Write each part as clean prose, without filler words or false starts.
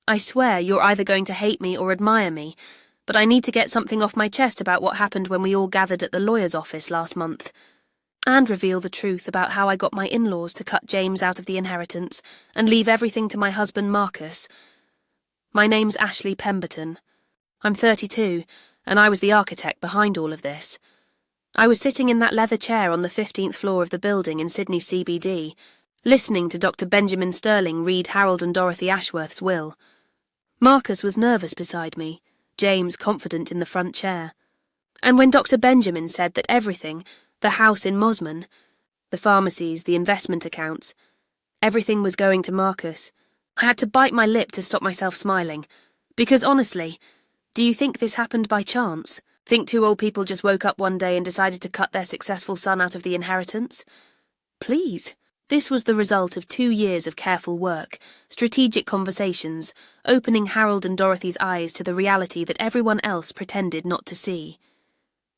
I swear you're either going to hate me or admire me, but I need to get something off my chest about what happened when we all gathered at the lawyer's office last month. And reveal the truth about how I got my in-laws to cut James out of the inheritance and leave everything to my husband Marcus. My name's Ashley Pemberton. I'm 32, and I was the architect behind all of this. I was sitting in that leather chair on the 15th floor of the building in Sydney CBD, listening to Dr. Benjamin Sterling read Harold and Dorothy Ashworth's will. Marcus was nervous beside me, James confident in the front chair. And when Dr. Benjamin said that everything, the house in Mosman, the pharmacies, the investment accounts, everything was going to Marcus, I had to bite my lip to stop myself smiling. Because honestly, do you think this happened by chance? Think two old people just woke up one day and decided to cut their successful son out of the inheritance? Please. This was the result of 2 years of careful work, strategic conversations, opening Harold and Dorothy's eyes to the reality that everyone else pretended not to see.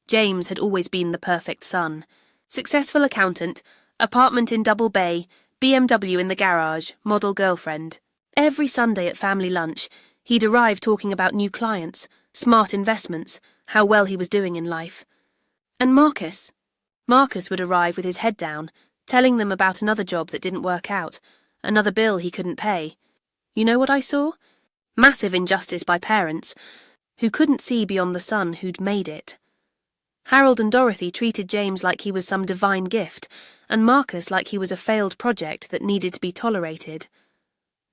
James had always been the perfect son. Successful accountant, apartment in Double Bay, BMW in the garage, model girlfriend. Every Sunday at family lunch, he'd arrive talking about new clients, smart investments, how well he was doing in life. And Marcus would arrive with his head down, telling them about another job that didn't work out, another bill he couldn't pay. You know what I saw? Massive injustice by parents, who couldn't see beyond the son who'd made it. Harold and Dorothy treated James like he was some divine gift, and Marcus like he was a failed project that needed to be tolerated.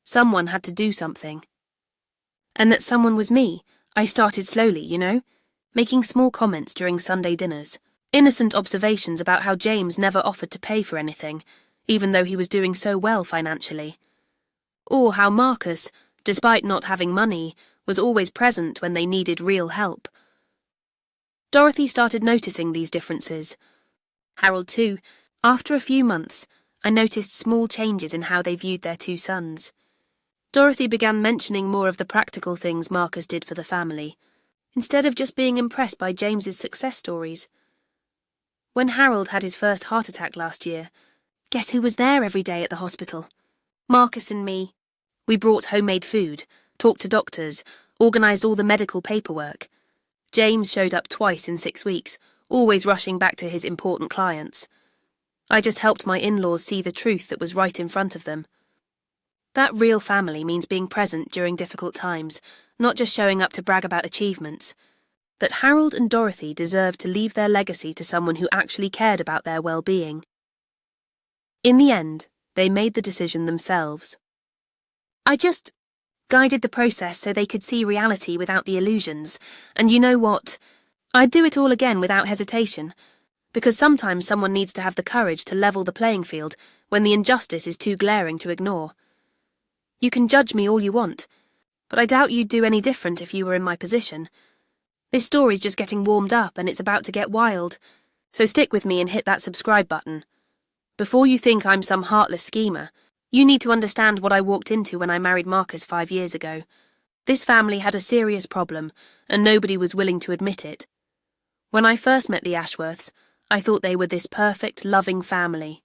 Someone had to do something. And that someone was me. I started slowly, you know, making small comments during Sunday dinners. Innocent observations about how James never offered to pay for anything, even though he was doing so well financially. Or how Marcus, despite not having money, was always present when they needed real help. Dorothy started noticing these differences. Harold too. After a few months, I noticed small changes in how they viewed their 2 sons. Dorothy began mentioning more of the practical things Marcus did for the family, instead of just being impressed by James's success stories. When Harold had his first heart attack last year, guess who was there every day at the hospital? Marcus and me. We brought homemade food, talked to doctors, organised all the medical paperwork. James showed up twice in 6 weeks, always rushing back to his important clients. I just helped my in-laws see the truth that was right in front of them. That real family means being present during difficult times, not just showing up to brag about achievements. That Harold and Dorothy deserved to leave their legacy to someone who actually cared about their well-being. In the end, they made the decision themselves. I just guided the process so they could see reality without the illusions, and you know what? I'd do it all again without hesitation, because sometimes someone needs to have the courage to level the playing field when the injustice is too glaring to ignore. You can judge me all you want, but I doubt you'd do any different if you were in my position. This story's just getting warmed up and it's about to get wild, so stick with me and hit that subscribe button. Before you think I'm some heartless schemer, you need to understand what I walked into when I married Marcus 5 years ago. This family had a serious problem, and nobody was willing to admit it. When I first met the Ashworths, I thought they were this perfect, loving family.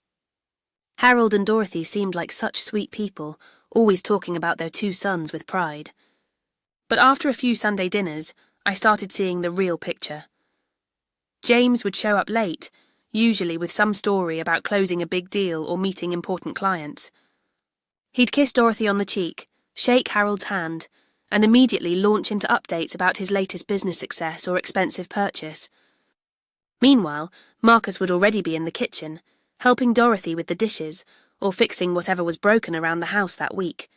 Harold and Dorothy seemed like such sweet people, always talking about their 2 sons with pride. But after a few Sunday dinners, I started seeing the real picture. James would show up late, usually with some story about closing a big deal or meeting important clients. He'd kiss Dorothy on the cheek, shake Harold's hand, and immediately launch into updates about his latest business success or expensive purchase. Meanwhile, Marcus would already be in the kitchen, helping Dorothy with the dishes or fixing whatever was broken around the house that week.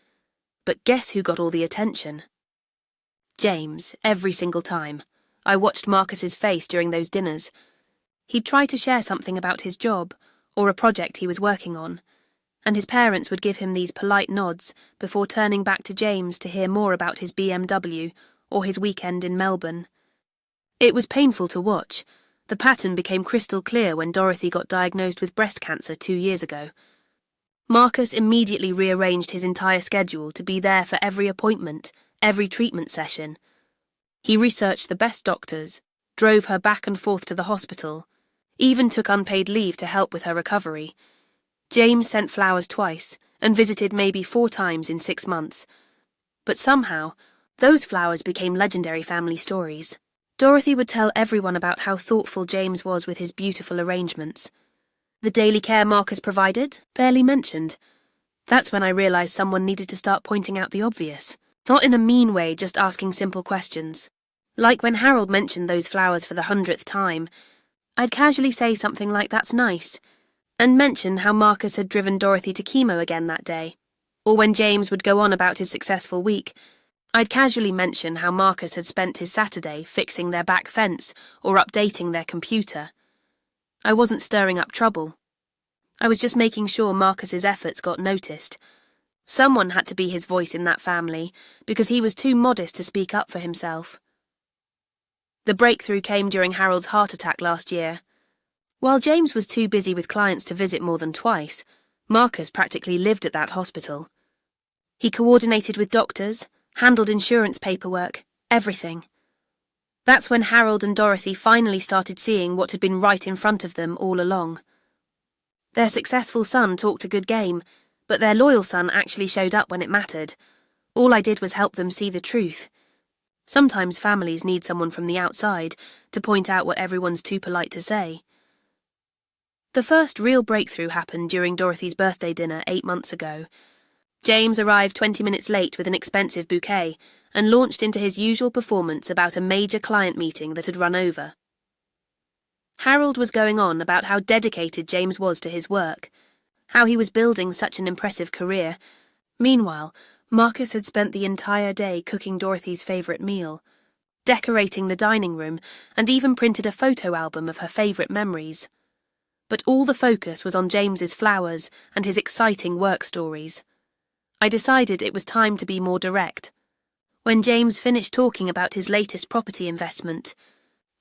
But guess who got all the attention? James, every single time. I watched Marcus's face during those dinners. He'd try to share something about his job, or a project he was working on, and his parents would give him these polite nods before turning back to James to hear more about his BMW or his weekend in Melbourne. It was painful to watch. The pattern became crystal clear when Dorothy got diagnosed with breast cancer 2 years ago. Marcus immediately rearranged his entire schedule to be there for every appointment, every treatment session. He researched the best doctors, drove her back and forth to the hospital, even took unpaid leave to help with her recovery. James sent flowers twice and visited maybe 4 times in 6 months. But somehow, those flowers became legendary family stories. Dorothy would tell everyone about how thoughtful James was with his beautiful arrangements. The daily care Marcus provided? Barely mentioned. That's when I realised someone needed to start pointing out the obvious. Not in a mean way, just asking simple questions. Like when Harold mentioned those flowers for the 100th time, I'd casually say something like "that's nice," and mention how Marcus had driven Dorothy to chemo again that day. Or when James would go on about his successful week, I'd casually mention how Marcus had spent his Saturday fixing their back fence or updating their computer. I wasn't stirring up trouble. I was just making sure Marcus's efforts got noticed. Someone had to be his voice in that family, because he was too modest to speak up for himself. The breakthrough came during Harold's heart attack last year. While James was too busy with clients to visit more than twice, Marcus practically lived at that hospital. He coordinated with doctors, handled insurance paperwork, everything. That's when Harold and Dorothy finally started seeing what had been right in front of them all along. Their successful son talked a good game, but their loyal son actually showed up when it mattered. All I did was help them see the truth. Sometimes families need someone from the outside to point out what everyone's too polite to say. The first real breakthrough happened during Dorothy's birthday dinner 8 months ago. James arrived 20 minutes late with an expensive bouquet and launched into his usual performance about a major client meeting that had run over. Harold was going on about how dedicated James was to his work, how he was building such an impressive career. Meanwhile, Marcus had spent the entire day cooking Dorothy's favourite meal, decorating the dining room, and even printed a photo album of her favourite memories. But all the focus was on James's flowers and his exciting work stories. I decided it was time to be more direct. When James finished talking about his latest property investment,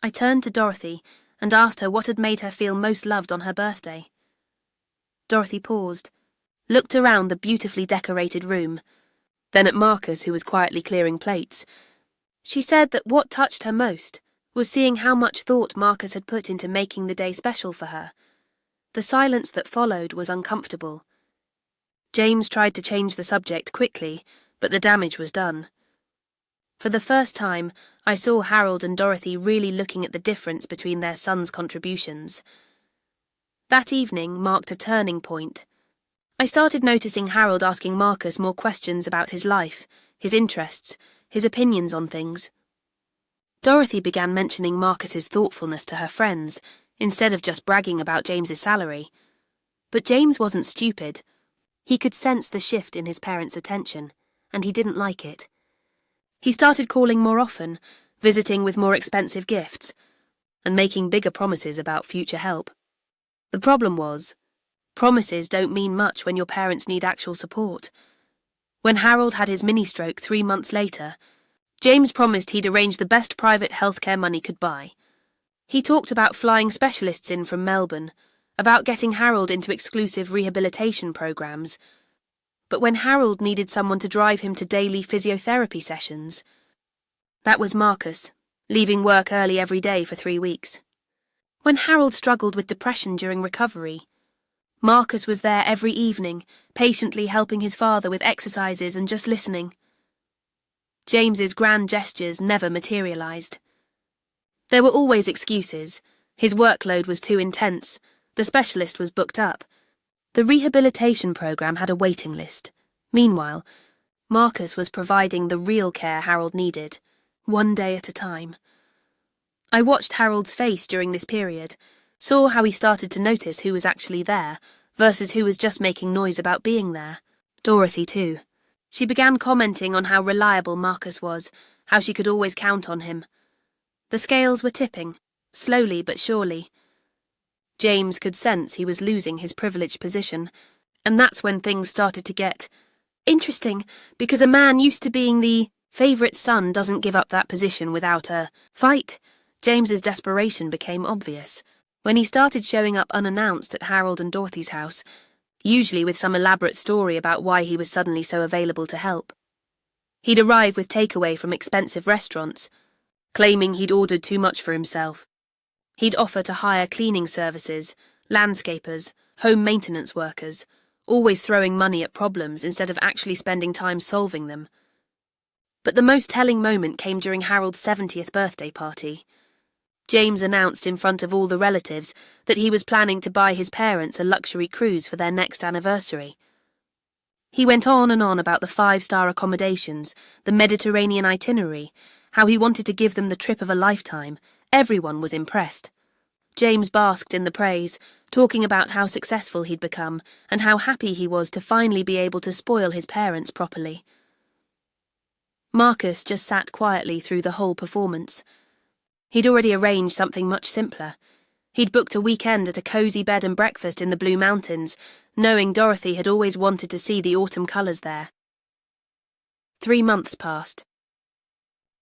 I turned to Dorothy and asked her what had made her feel most loved on her birthday. Dorothy paused, looked around the beautifully decorated room, then at Marcus, who was quietly clearing plates. She said that what touched her most was seeing how much thought Marcus had put into making the day special for her. The silence that followed was uncomfortable. James tried to change the subject quickly, but the damage was done. For the first time, I saw Harold and Dorothy really looking at the difference between their sons' contributions. That evening marked a turning point. I started noticing Harold asking Marcus more questions about his life, his interests, his opinions on things. Dorothy began mentioning Marcus's thoughtfulness to her friends, instead of just bragging about James's salary. But James wasn't stupid. He could sense the shift in his parents' attention, and he didn't like it. He started calling more often, visiting with more expensive gifts, and making bigger promises about future help. The problem was, promises don't mean much when your parents need actual support. When Harold had his mini-stroke 3 months later, James promised he'd arrange the best private healthcare money could buy. He talked about flying specialists in from Melbourne, about getting Harold into exclusive rehabilitation programs. But when Harold needed someone to drive him to daily physiotherapy sessions, that was Marcus, leaving work early every day for 3 weeks. When Harold struggled with depression during recovery, Marcus was there every evening, patiently helping his father with exercises and just listening. James's grand gestures never materialised. There were always excuses. His workload was too intense, the specialist was booked up. The rehabilitation programme had a waiting list. Meanwhile, Marcus was providing the real care Harold needed, one day at a time. I watched Harold's face during this period, saw how he started to notice who was actually there, versus who was just making noise about being there. Dorothy, too. She began commenting on how reliable Marcus was, how she could always count on him. The scales were tipping, slowly but surely. James could sense he was losing his privileged position, and that's when things started to get interesting, because a man used to being the favourite son doesn't give up that position without a fight. James's desperation became obvious when he started showing up unannounced at Harold and Dorothy's house, usually with some elaborate story about why he was suddenly so available to help. He'd arrive with takeaway from expensive restaurants, claiming he'd ordered too much for himself. He'd offer to hire cleaning services, landscapers, home maintenance workers, always throwing money at problems instead of actually spending time solving them. But the most telling moment came during Harold's 70th birthday party. James announced in front of all the relatives that he was planning to buy his parents a luxury cruise for their next anniversary. He went on and on about the 5-star accommodations, the Mediterranean itinerary, how he wanted to give them the trip of a lifetime. Everyone was impressed. James basked in the praise, talking about how successful he'd become and how happy he was to finally be able to spoil his parents properly. Marcus just sat quietly through the whole performance. He'd already arranged something much simpler. He'd booked a weekend at a cosy bed and breakfast in the Blue Mountains, knowing Dorothy had always wanted to see the autumn colours there. 3 months passed.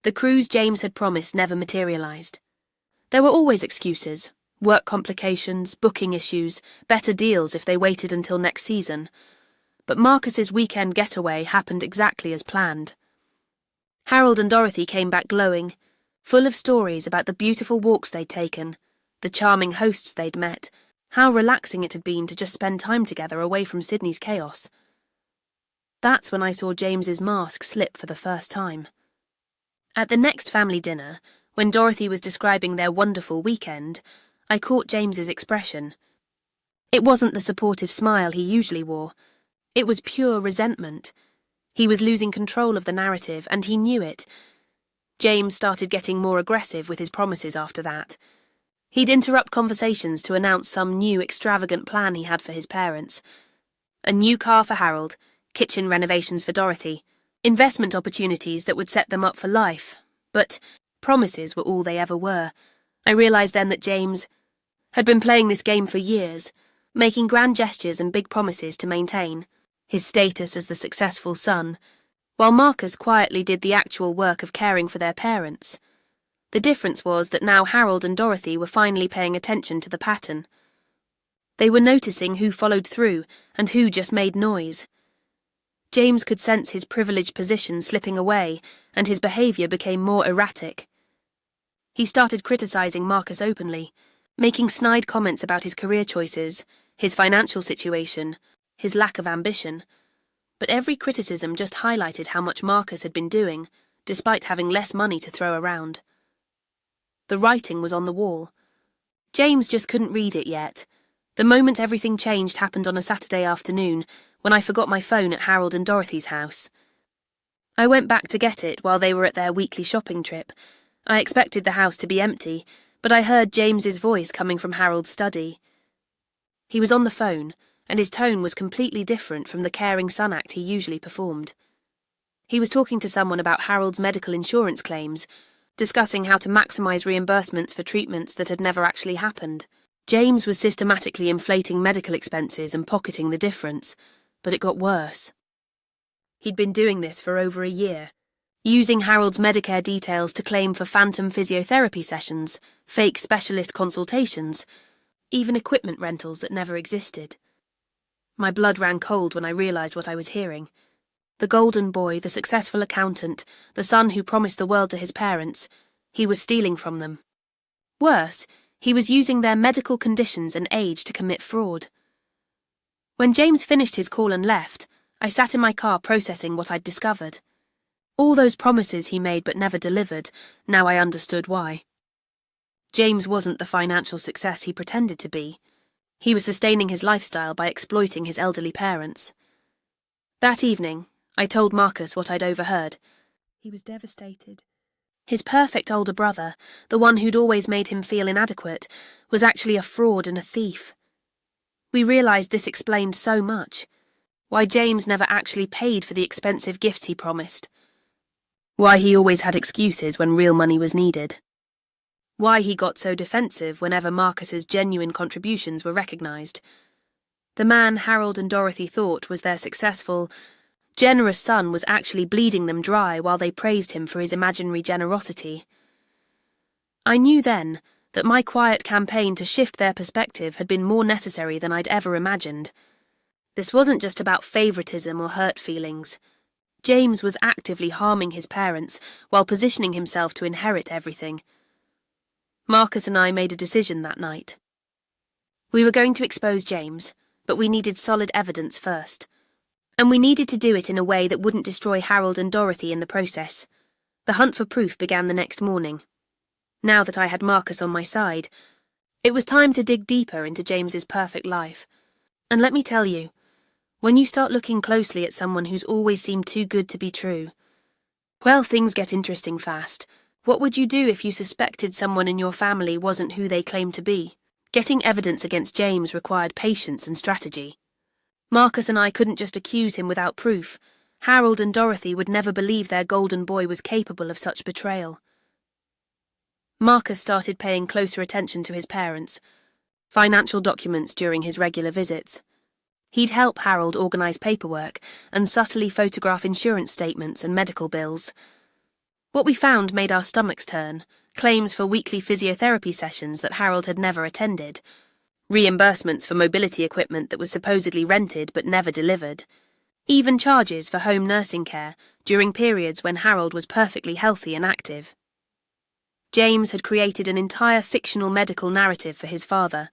The cruise James had promised never materialised. There were always excuses: work complications, booking issues, better deals if they waited until next season. But Marcus's weekend getaway happened exactly as planned. Harold and Dorothy came back glowing, full of stories about the beautiful walks they'd taken, the charming hosts they'd met, how relaxing it had been to just spend time together away from Sydney's chaos. That's when I saw James's mask slip for the first time. At the next family dinner, when Dorothy was describing their wonderful weekend, I caught James's expression. It wasn't the supportive smile he usually wore. It was pure resentment. He was losing control of the narrative, and he knew it. James started getting more aggressive with his promises after that. He'd interrupt conversations to announce some new extravagant plan he had for his parents. A new car for Harold, kitchen renovations for Dorothy, investment opportunities that would set them up for life. But promises were all they ever were. I realised then that James had been playing this game for years, making grand gestures and big promises to maintain his status as the successful son, while Marcus quietly did the actual work of caring for their parents. The difference was that now Harold and Dorothy were finally paying attention to the pattern. They were noticing who followed through and who just made noise. James could sense his privileged position slipping away, and his behaviour became more erratic. He started criticising Marcus openly, making snide comments about his career choices, his financial situation, his lack of ambition. But every criticism just highlighted how much Marcus had been doing, despite having less money to throw around. The writing was on the wall. James just couldn't read it yet. The moment everything changed happened on a Saturday afternoon, when I forgot my phone at Harold and Dorothy's house. I went back to get it while they were at their weekly shopping trip. I expected the house to be empty, but I heard James's voice coming from Harold's study. He was on the phone, and his tone was completely different from the caring son act he usually performed. He was talking to someone about Harold's medical insurance claims, discussing how to maximise reimbursements for treatments that had never actually happened. James was systematically inflating medical expenses and pocketing the difference, but it got worse. He'd been doing this for over a year, using Harold's Medicare details to claim for phantom physiotherapy sessions, fake specialist consultations, even equipment rentals that never existed. My blood ran cold when I realised what I was hearing. The golden boy, the successful accountant, the son who promised the world to his parents, he was stealing from them. Worse, he was using their medical conditions and age to commit fraud. When James finished his call and left, I sat in my car processing what I'd discovered. All those promises he made but never delivered, now I understood why. James wasn't the financial success he pretended to be. He was sustaining his lifestyle by exploiting his elderly parents. That evening, I told Marcus what I'd overheard. He was devastated. His perfect older brother, the one who'd always made him feel inadequate, was actually a fraud and a thief. We realised this explained so much. Why James never actually paid for the expensive gifts he promised. Why he always had excuses when real money was needed. Why he got so defensive whenever Marcus's genuine contributions were recognised. The man Harold and Dorothy thought was their successful, generous son was actually bleeding them dry while they praised him for his imaginary generosity. I knew then that my quiet campaign to shift their perspective had been more necessary than I'd ever imagined. This wasn't just about favouritism or hurt feelings. James was actively harming his parents while positioning himself to inherit everything. Marcus and I made a decision that night. We were going to expose James, but we needed solid evidence first. And we needed to do it in a way that wouldn't destroy Harold and Dorothy in the process. The hunt for proof began the next morning. Now that I had Marcus on my side, it was time to dig deeper into James's perfect life. And let me tell you, when you start looking closely at someone who's always seemed too good to be true, well, things get interesting fast. What would you do if you suspected someone in your family wasn't who they claimed to be? Getting evidence against James required patience and strategy. Marcus and I couldn't just accuse him without proof. Harold and Dorothy would never believe their golden boy was capable of such betrayal. Marcus started paying closer attention to his parents, financial documents during his regular visits. He'd help Harold organise paperwork and subtly photograph insurance statements and medical bills. What we found made our stomachs turn: claims for weekly physiotherapy sessions that Harold had never attended, reimbursements for mobility equipment that was supposedly rented but never delivered, even charges for home nursing care during periods when Harold was perfectly healthy and active. James had created an entire fictional medical narrative for his father,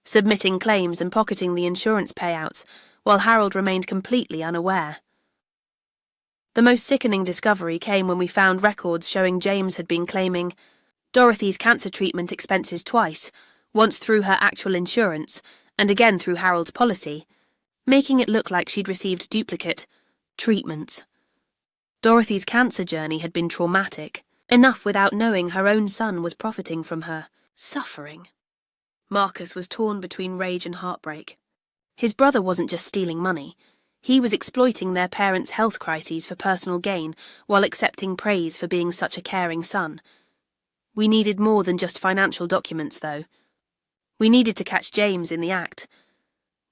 submitting claims and pocketing the insurance payouts, while Harold remained completely unaware. The most sickening discovery came when we found records showing James had been claiming Dorothy's cancer treatment expenses twice, once through her actual insurance, and again through Harold's policy, making it look like she'd received duplicate treatments. Dorothy's cancer journey had been traumatic, enough without knowing her own son was profiting from her suffering. Marcus was torn between rage and heartbreak. His brother wasn't just stealing money. He was exploiting their parents' health crises for personal gain while accepting praise for being such a caring son. We needed more than just financial documents, though. We needed to catch James in the act.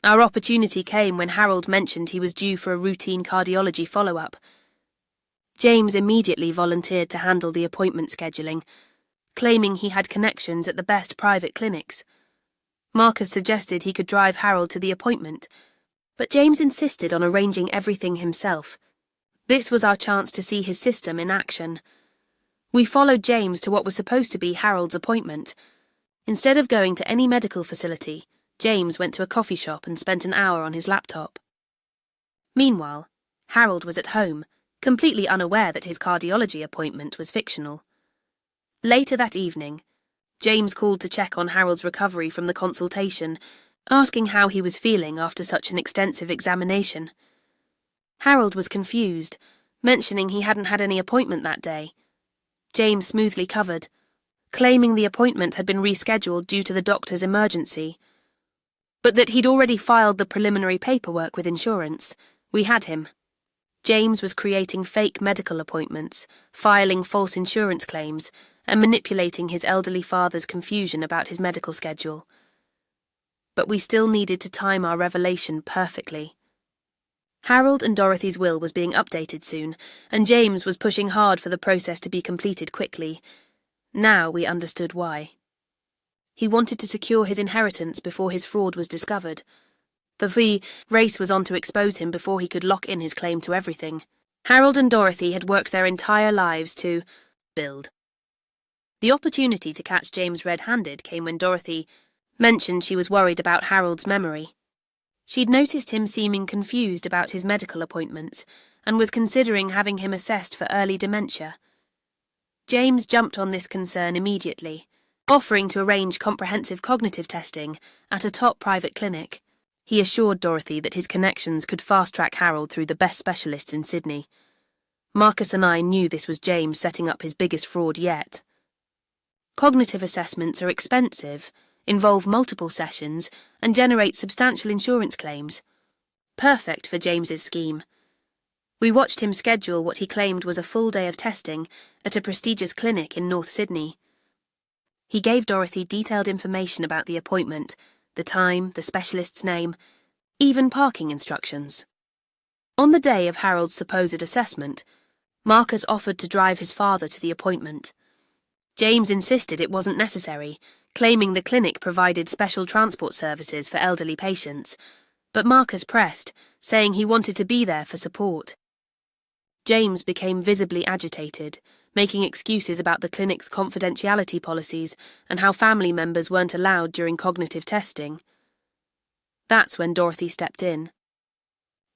Our opportunity came when Harold mentioned he was due for a routine cardiology follow-up. James immediately volunteered to handle the appointment scheduling, claiming he had connections at the best private clinics. Marcus suggested he could drive Harold to the appointment, but James insisted on arranging everything himself. This was our chance to see his system in action. We followed James to what was supposed to be Harold's appointment. Instead of going to any medical facility, James went to a coffee shop and spent an hour on his laptop. Meanwhile, Harold was at home, completely unaware that his cardiology appointment was fictional. Later that evening, James called to check on Harold's recovery from the consultation, asking how he was feeling after such an extensive examination. Harold was confused, mentioning he hadn't had any appointment that day. James smoothly covered, claiming the appointment had been rescheduled due to the doctor's emergency, but that he'd already filed the preliminary paperwork with insurance. We had him. James was creating fake medical appointments, filing false insurance claims, and manipulating his elderly father's confusion about his medical schedule. But we still needed to time our revelation perfectly. Harold and Dorothy's will was being updated soon, and James was pushing hard for the process to be completed quickly. Now we understood why. He wanted to secure his inheritance before his fraud was discovered. The race was on to expose him before he could lock in his claim to everything. Harold and Dorothy had worked their entire lives to build. The opportunity to catch James red-handed came when Dorothy mentioned she was worried about Harold's memory. She'd noticed him seeming confused about his medical appointments and was considering having him assessed for early dementia. James jumped on this concern immediately, offering to arrange comprehensive cognitive testing at a top private clinic. He assured Dorothy that his connections could fast-track Harold through the best specialists in Sydney. Marcus and I knew this was James setting up his biggest fraud yet. Cognitive assessments are expensive, involve multiple sessions, and generate substantial insurance claims. Perfect for James's scheme. We watched him schedule what he claimed was a full day of testing at a prestigious clinic in North Sydney. He gave Dorothy detailed information about the appointment, the time, the specialist's name, even parking instructions. On the day of Harold's supposed assessment, Marcus offered to drive his father to the appointment. James insisted it wasn't necessary, claiming the clinic provided special transport services for elderly patients, but Marcus pressed, saying he wanted to be there for support. James became visibly agitated, making excuses about the clinic's confidentiality policies and how family members weren't allowed during cognitive testing. That's when Dorothy stepped in.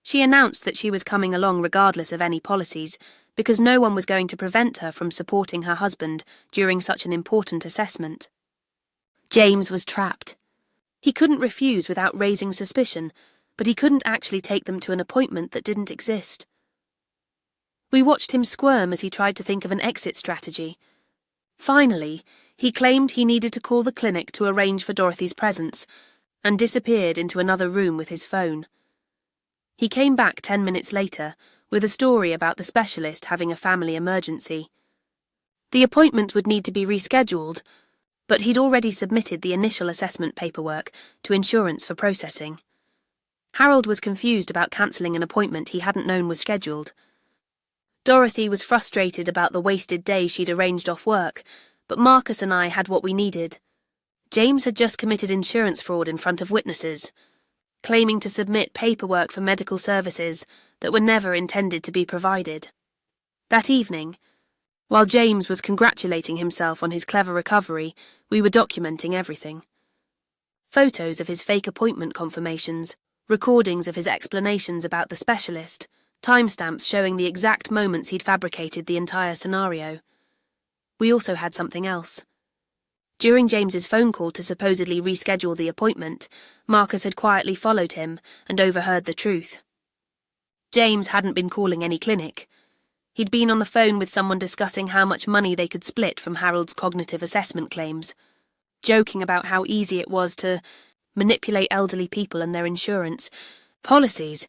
She announced that she was coming along regardless of any policies, because no one was going to prevent her from supporting her husband during such an important assessment. James was trapped. He couldn't refuse without raising suspicion, but he couldn't actually take them to an appointment that didn't exist. We watched him squirm as he tried to think of an exit strategy. Finally, he claimed he needed to call the clinic to arrange for Dorothy's presence, and disappeared into another room with his phone. He came back 10 minutes later with a story about the specialist having a family emergency. The appointment would need to be rescheduled, but he'd already submitted the initial assessment paperwork to insurance for processing. Harold was confused about cancelling an appointment he hadn't known was scheduled. Dorothy was frustrated about the wasted day she'd arranged off work, but Marcus and I had what we needed. James had just committed insurance fraud in front of witnesses, claiming to submit paperwork for medical services that were never intended to be provided. That evening, while James was congratulating himself on his clever recovery, we were documenting everything. Photos of his fake appointment confirmations, recordings of his explanations about the specialist, timestamps showing the exact moments he'd fabricated the entire scenario. We also had something else. During James's phone call to supposedly reschedule the appointment, Marcus had quietly followed him and overheard the truth. James hadn't been calling any clinic. He'd been on the phone with someone discussing how much money they could split from Harold's cognitive assessment claims, joking about how easy it was to manipulate elderly people and their insurance policies.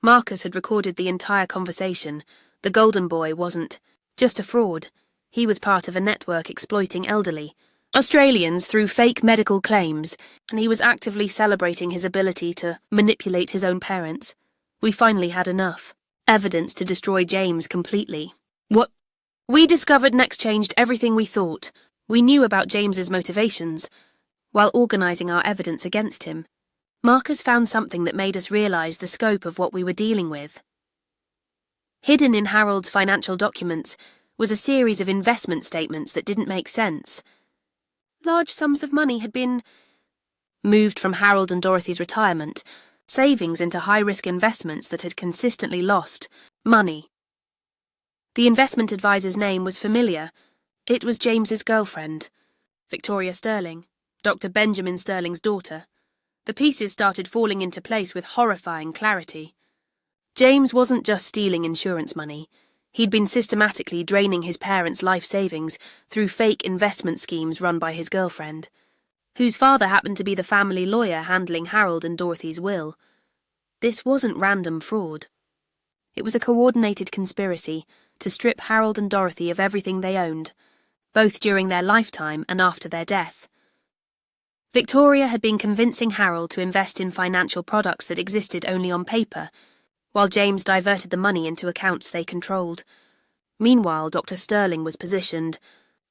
Marcus had recorded the entire conversation. The golden boy wasn't just a fraud. He was part of a network exploiting elderly Australians through fake medical claims, and he was actively celebrating his ability to manipulate his own parents. We finally had enough evidence to destroy James completely. What we discovered next changed everything we thought. We knew about James's motivations. While organising our evidence against him, Marcus found something that made us realise the scope of what we were dealing with. Hidden in Harold's financial documents was a series of investment statements that didn't make sense. Large sums of money had been moved from Harold and Dorothy's retirement, savings into high-risk investments that had consistently lost money. The investment advisor's name was familiar. It was James's girlfriend, Victoria Sterling, Dr. Benjamin Sterling's daughter. The pieces started falling into place with horrifying clarity. James wasn't just stealing insurance money. He'd been systematically draining his parents' life savings through fake investment schemes run by his girlfriend, whose father happened to be the family lawyer handling Harold and Dorothy's will. This wasn't random fraud. It was a coordinated conspiracy to strip Harold and Dorothy of everything they owned, both during their lifetime and after their death. Victoria had been convincing Harold to invest in financial products that existed only on paper, while James diverted the money into accounts they controlled. Meanwhile, Dr. Sterling was positioned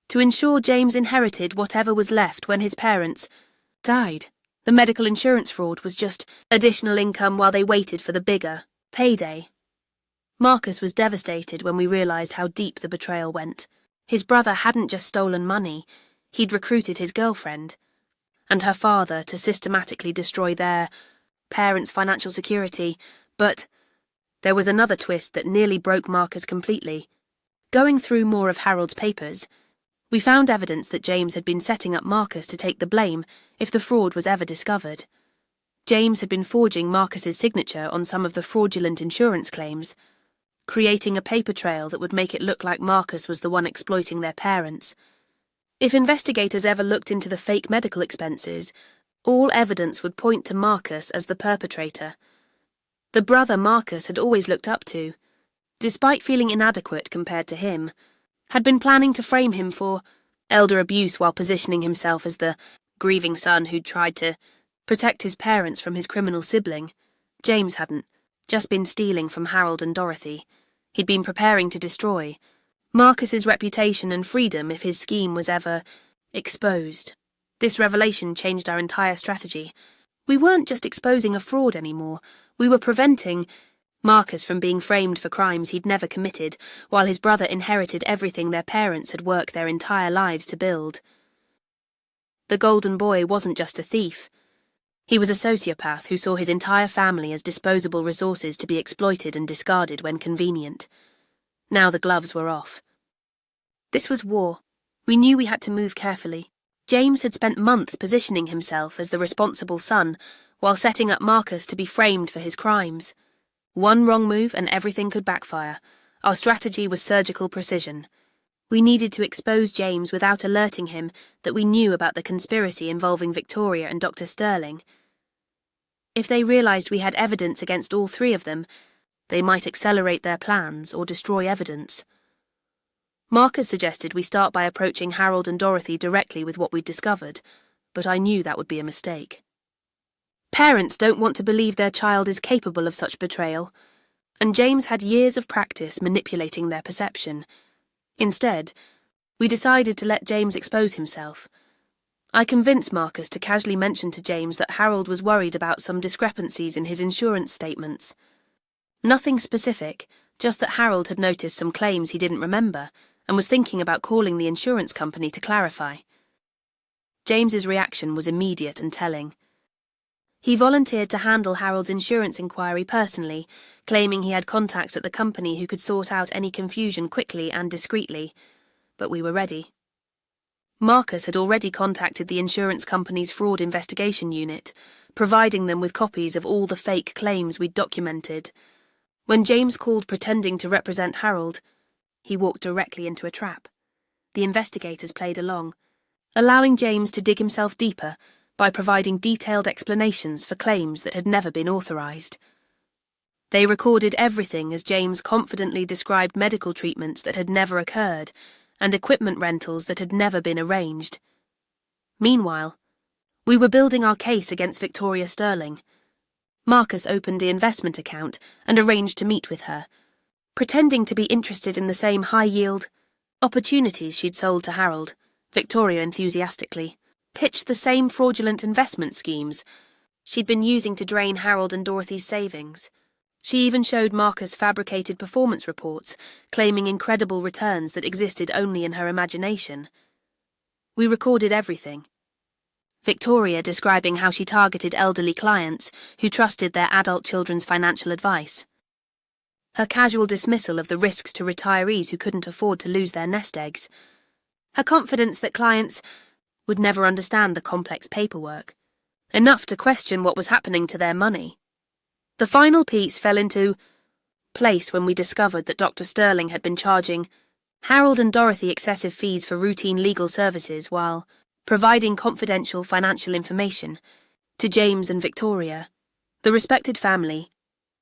to ensure James inherited whatever was left when his parents died. The medical insurance fraud was just additional income while they waited for the bigger payday. Marcus was devastated when we realised how deep the betrayal went. His brother hadn't just stolen money, he'd recruited his girlfriend and her father to systematically destroy their parents' financial security, but there was another twist that nearly broke Marcus completely. Going through more of Harold's papers, we found evidence that James had been setting up Marcus to take the blame if the fraud was ever discovered. James had been forging Marcus's signature on some of the fraudulent insurance claims, creating a paper trail that would make it look like Marcus was the one exploiting their parents. If investigators ever looked into the fake medical expenses, all evidence would point to Marcus as the perpetrator. The brother Marcus had always looked up to, despite feeling inadequate compared to him, had been planning to frame him for elder abuse while positioning himself as the grieving son who'd tried to protect his parents from his criminal sibling. James hadn't just been stealing from Harold and Dorothy. He'd been preparing to destroy Marcus's reputation and freedom if his scheme was ever exposed. This revelation changed our entire strategy. We weren't just exposing a fraud anymore. We were preventing Marcus from being framed for crimes he'd never committed, while his brother inherited everything their parents had worked their entire lives to build. The golden boy wasn't just a thief. He was a sociopath who saw his entire family as disposable resources to be exploited and discarded when convenient. Now the gloves were off. This was war. We knew we had to move carefully. James had spent months positioning himself as the responsible son, while setting up Marcus to be framed for his crimes. One wrong move and everything could backfire. Our strategy was surgical precision. We needed to expose James without alerting him that we knew about the conspiracy involving Victoria and Dr. Sterling. If they realized we had evidence against all three of them, they might accelerate their plans or destroy evidence. Marcus suggested we start by approaching Harold and Dorothy directly with what we'd discovered, but I knew that would be a mistake. Parents don't want to believe their child is capable of such betrayal, and James had years of practice manipulating their perception. Instead, we decided to let James expose himself. I convinced Marcus to casually mention to James that Harold was worried about some discrepancies in his insurance statements. Nothing specific, just that Harold had noticed some claims he didn't remember and was thinking about calling the insurance company to clarify. James's reaction was immediate and telling. He volunteered to handle Harold's insurance inquiry personally, claiming he had contacts at the company who could sort out any confusion quickly and discreetly, but we were ready. Marcus had already contacted the insurance company's fraud investigation unit, providing them with copies of all the fake claims we'd documented. When James called pretending to represent Harold, he walked directly into a trap. The investigators played along, allowing James to dig himself deeper by providing detailed explanations for claims that had never been authorized. They recorded everything as James confidently described medical treatments that had never occurred and equipment rentals that had never been arranged. Meanwhile, we were building our case against Victoria Sterling. Marcus opened the investment account and arranged to meet with her, pretending to be interested in the same high-yield opportunities she'd sold to Harold. Victoria enthusiastically pitched the same fraudulent investment schemes she'd been using to drain Harold and Dorothy's savings. She even showed Marcus fabricated performance reports, claiming incredible returns that existed only in her imagination. We recorded everything. Victoria describing how she targeted elderly clients who trusted their adult children's financial advice. Her casual dismissal of the risks to retirees who couldn't afford to lose their nest eggs. Her confidence that clients would never understand the complex paperwork, enough to question what was happening to their money. The final piece fell into place when we discovered that Dr. Sterling had been charging Harold and Dorothy excessive fees for routine legal services while providing confidential financial information to James and Victoria. The respected family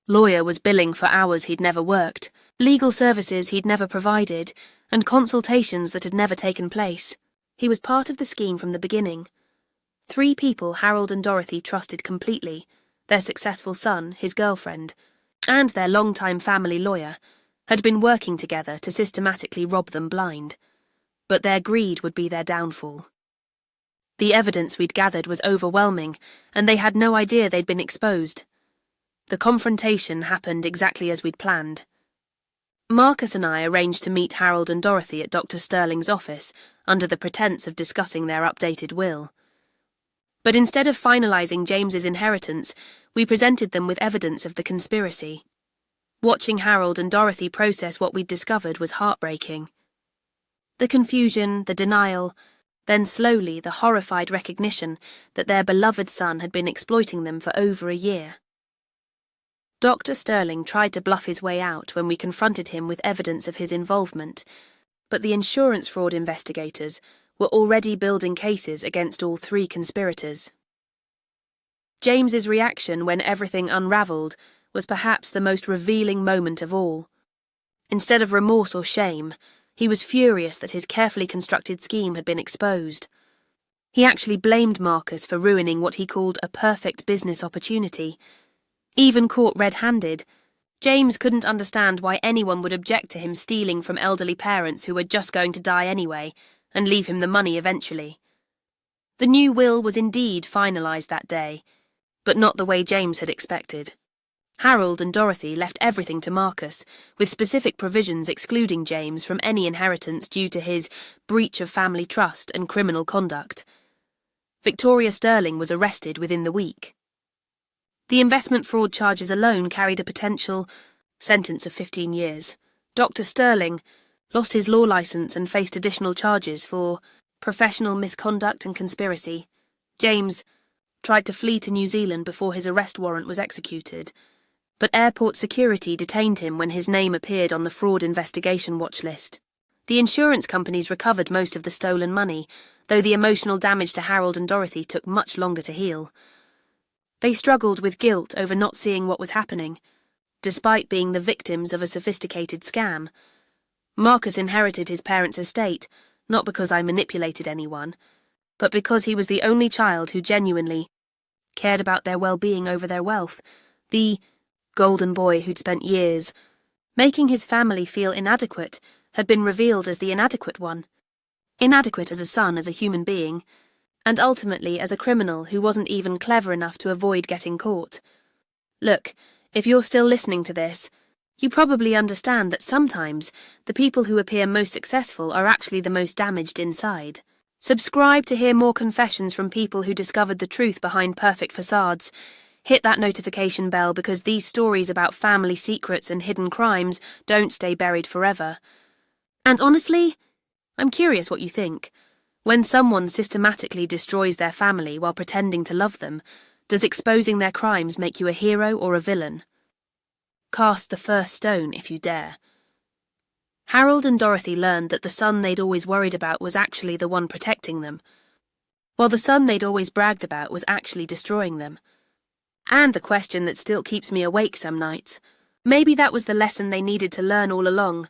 lawyer was billing for hours he'd never worked, legal services he'd never provided, and consultations that had never taken place. He was part of the scheme from the beginning. 3 people Harold and Dorothy trusted completely: their successful son, his girlfriend, and their longtime family lawyer, had been working together to systematically rob them blind. But their greed would be their downfall. The evidence we'd gathered was overwhelming, and they had no idea they'd been exposed. The confrontation happened exactly as we'd planned. Marcus and I arranged to meet Harold and Dorothy at Dr. Sterling's office under the pretense of discussing their updated will. But instead of finalizing James's inheritance, we presented them with evidence of the conspiracy. Watching Harold and Dorothy process what we'd discovered was heartbreaking. The confusion, the denial, then slowly the horrified recognition that their beloved son had been exploiting them for over a year. Dr. Sterling tried to bluff his way out when we confronted him with evidence of his involvement, but the insurance fraud investigators were already building cases against all 3 conspirators. James's reaction when everything unravelled was perhaps the most revealing moment of all. Instead of remorse or shame, he was furious that his carefully constructed scheme had been exposed. He actually blamed Marcus for ruining what he called a perfect business opportunity. Even caught red-handed, James couldn't understand why anyone would object to him stealing from elderly parents who were just going to die anyway, and leave him the money eventually. The new will was indeed finalised that day, but not the way James had expected. Harold and Dorothy left everything to Marcus, with specific provisions excluding James from any inheritance due to his breach of family trust and criminal conduct. Victoria Sterling was arrested within the week. The investment fraud charges alone carried a potential sentence of 15 years. Dr. Sterling lost his law licence and faced additional charges for professional misconduct and conspiracy. James tried to flee to New Zealand before his arrest warrant was executed, but airport security detained him when his name appeared on the fraud investigation watch list. The insurance companies recovered most of the stolen money, though the emotional damage to Harold and Dorothy took much longer to heal. They struggled with guilt over not seeing what was happening, despite being the victims of a sophisticated scam. Marcus inherited his parents' estate, not because I manipulated anyone, but because he was the only child who genuinely cared about their well-being over their wealth, the golden boy who'd spent years making his family feel inadequate had been revealed as the inadequate one. Inadequate as a son, as a human being, and ultimately as a criminal who wasn't even clever enough to avoid getting caught. Look, if you're still listening to this, you probably understand that sometimes the people who appear most successful are actually the most damaged inside. Subscribe to hear more confessions from people who discovered the truth behind perfect facades. Hit that notification bell because these stories about family secrets and hidden crimes don't stay buried forever. And honestly, I'm curious what you think. When someone systematically destroys their family while pretending to love them, does exposing their crimes make you a hero or a villain? Cast the first stone if you dare. Harold and Dorothy learned that the son they'd always worried about was actually the one protecting them, while the son they'd always bragged about was actually destroying them. And the question that still keeps me awake some nights, maybe that was the lesson they needed to learn all along.